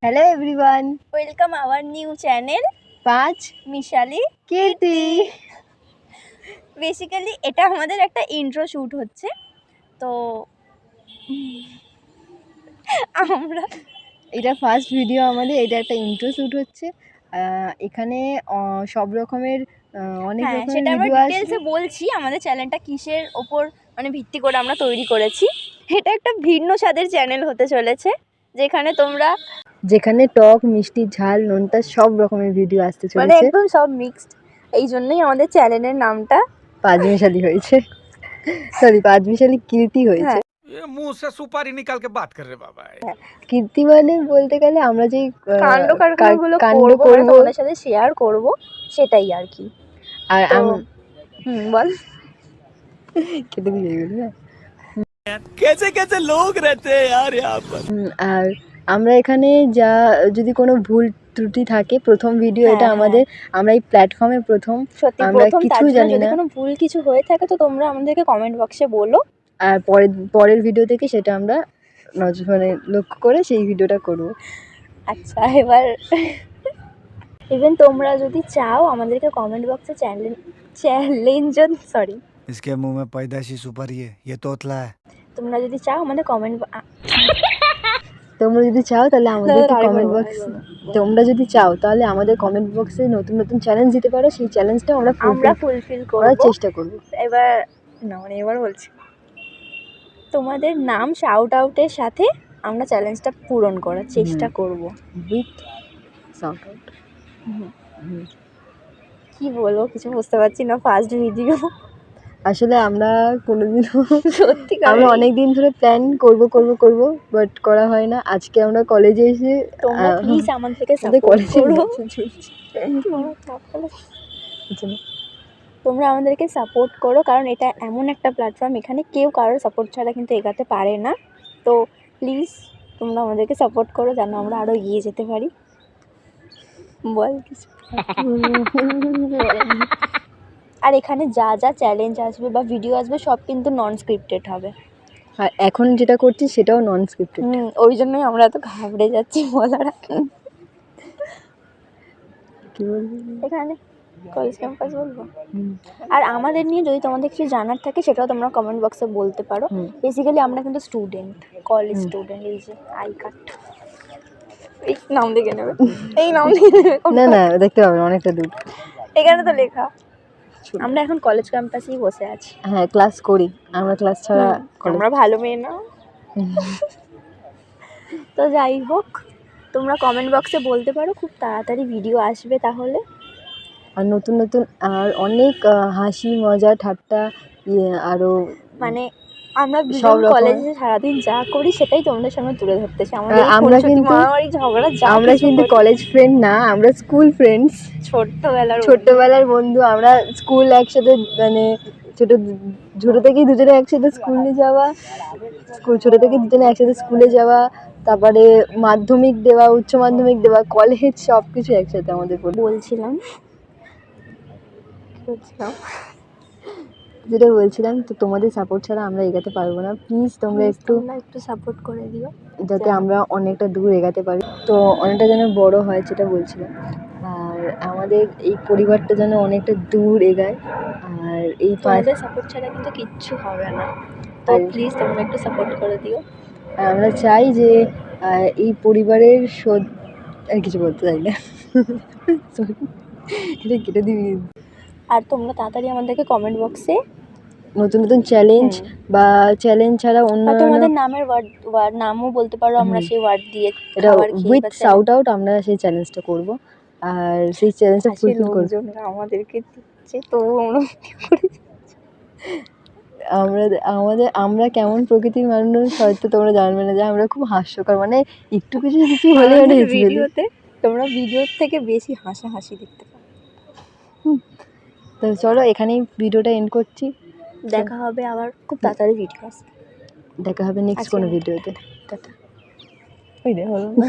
Hello everyone, welcome our new channel 5 মিশালি কীর্তি। Basically এটা আমাদের একটা ইন্ট্রো শ্যুট হচ্ছে। তো আমরা এটা ফার্স্ট ভিডিও আমাদের, এটা একটা ইন্ট্রো শ্যুট হচ্ছে। এখানে সব রকমের অনেক হ্যাঁ রকমের সেটা আমরা ভিডিও আসবে। ডিটেলসে বলছি আমাদের চ্যানেলটা কিসের ওপর মানে ভিত্তি করে আমরা তৈরি করেছি। এটা একটা ভিন্ন স্বাদের চ্যানেল হতে চলেছে যেখানে টক, মিষ্টি, ঝাল, নোনতা সব রকমের ভিডিও আসতে মানে চলেছে। একদম সব মিক্সড। এই জন্যই আমাদের চ্যানেলের নামটা পাঁচমিশালি হয়েছে, সরি পাঁচমিশালি কীর্তি হয়েছে। ये मुंह से सुपारी निकाल के बात कर रहे बाबा। কীর্তি মানে বলতে গেলে আমরা যে কাণ্ড কারখানাগুলো কাণ্ড করবো মানে করবো তোমাদের সাথে শেয়ার করব, সেটাই আর কি। আর তো বল কেটে দিয়ে গেল না। कैसे कैसे लोग रहते हैं यार यहाँ पर। আর আমরা এখানে যা যদি কোনো ভুল ত্রুটি থাকে, প্রথম ভিডিও এটা আমাদের, আমরা এই প্ল্যাটফর্মে প্রথম, সত্যি আমরা প্রথম, তার কিছু জন্য জানি যদি না। কোনো ভুল কিছু হয়ে থাকে তো তোমরা আমাদেরকে কমেন্ট বক্সে বলো। আর পরের ভিডিও থেকে সেটা আমরা মানে লক্ষ্য করে সেই ভিডিওটা করব। আচ্ছা এবার ইভেন তোমরা যদি চাও আমাদেরকে কমেন্ট বক্সে চ্যালেঞ্জ সরি इसके मुंह में पैदाशी सुपारी है, ये तोतला है। তোমরা যদি চাও আমাদের তোমরা যদি চাও তাহলে আমাদেরকে কমেন্ট বক্স, তোমরা যদি চাও তাহলে আমাদের কমেন্ট বক্সে নতুন নতুন চ্যালেঞ্জ দিতে পারো, সেই চ্যালেঞ্জটা আমরা ফুলফিল করার করব। চেষ্টা করব। এবার না মানে এবার বলছি, তোমাদের নাম শাউট আউটের সাথে আমরা চ্যালেঞ্জটা পূরণ করার চেষ্টা করব। With sound out. কি বলবো কিছু বুঝতে পারছি না, ফার্স্ট ভিডিও। আসলে আমরা কোনোদিনও সত্যি আমরা অনেক দিন ধরে প্ল্যান করব বাট করা হয় না। আজকে আমরা কলেজে এসে তোমরা প্লিজ আমাদেরকে আমাদের সাপোর্ট কলেজে করো। তোমরা আমাদেরকে সাপোর্ট করো, কারণ এটা এমন একটা প্ল্যাটফর্ম এখানে কেউ কারোর সাপোর্ট ছাড়া কিন্তু এগাতে পারে না। তো প্লিজ তোমরা আমাদেরকে সাপোর্ট করো যেন আমরা আরও এগিয়ে যেতে পারি। বল কিছু। আর এখানে যা যা চ্যালেঞ্জ আসবে বা ভিডিও আসবে সব কিন্তু নন স্ক্রিপ্টেড হবে। আর এখন যেটা করছি সেটাও নন স্ক্রিপ্টেড। ওই জন্যই আমরা এত ঘাবড়ে যাচ্ছি বলার আগে। কি বলবো এখানে কলেজ ক্যাম্পাস বলবো। আর আমাদের নিয়ে যদি তোমাদের কিছু জানার থাকে সেটাও তোমরা কমেন্ট বক্সে বলতে পারো। বেসিক্যালি আমরা কিন্তু স্টুডেন্ট, কলেজ স্টুডেন্ট। এই যে আই কার্ড, এই নাম দেখে নেবে, এই নাম দেখে নেবে। না দেখতে পাবেন অনেকটা দূর, এখানে তো লেখা। আমরা এখন কলেজ ক্যাম্পাসেই বসে আছি। হ্যাঁ ক্লাস করি আমরা, ক্লাস ছাড়া আমরা ভালো মেয়ে না। তো যাই হোক, তোমরা কমেন্ট বক্সে বলতে পারো, খুব তাড়াতাড়ি ভিডিও আসবে তাহলে। আর নতুন নতুন আর অনেক হাসি মজা ঠাট্টা আরও মানে আমরা সব কলেজে সারাদিন যা করি সেটাই তোমাদের সামনে তুলে ধরতেছি। আমরা কিন্তু মারামারি ঝগড়া আমরা কিন্তু কলেজ ফ্রেন্ড না, আমরা স্কুল ফ্রেন্ডস, ছোট্টবেলার বন্ধু। আমরা স্কুল একসাথে, মানে ছোট থেকেই দুজনে একসাথে স্কুলে যাওয়া, ছোট থেকে দুজনে একসাথে স্কুলে যাওয়া, তারপরে মাধ্যমিক দেওয়া, উচ্চ মাধ্যমিক দেওয়া, কলেজ সব কিছু একসাথে আমাদের বলছিলাম যেটা বলছিলাম। তো তোমাদের সাপোর্ট ছাড়া আমরা এগাতে পারবো না। প্লিজ তোমরা একটু সাপোর্ট করে দিও যাতে আমরা অনেকটা দূর এগাতে পারি, তো অনেকটা যেন বড় হয় যেটা বলছিলাম। আর আমাদের এই পরিবারটা যেন অনেকটা দূর এগায়। আর এই তোমাদের সাপোর্ট ছাড়া কিন্তু কিচ্ছু হবে না। তো প্লিজ তোমরা একটু সাপোর্ট করে দিও। আমরা চাই যে এই পরিবারের আর কিছু বলতে চাই না, এটা কেটে দিবি। আর তোমরা তাড়াতাড়ি আমাদেরকে কমেন্ট বক্সে নতুন নতুন চ্যালেঞ্জ বা চ্যালেঞ্জ ছাড়া অন্য তোমাদের নামের ওয়ার্ড নামও বলতে পারো, আমরা সেই ওয়ার্ড দিয়ে এটা উইথ শাউট আউট আমরা সেই চ্যালেঞ্জটা করব। আর সেই চ্যালেঞ্জটা ফুলফিল করব। আমাদেরকে দিচ্ছে তো আমরা কেমন প্রকৃতির মানুষ হয়তো তোমরা জানবে না, যে আমরা খুব হাস্যকর, মানে একটু কিছু হলে ভিডিওতে তোমরা ভিডিওর থেকে বেশি হাসাহাসি দেখতে পাবে। তো চলো এখানেই ভিডিওটা এন্ড করছি। দেখা হবে আবার খুব তাড়াতাড়ি ভিডিও আসবে। দেখা হবে নেক্সট কোনো ভিডিওতে। টাটা। ওই রে হলো না।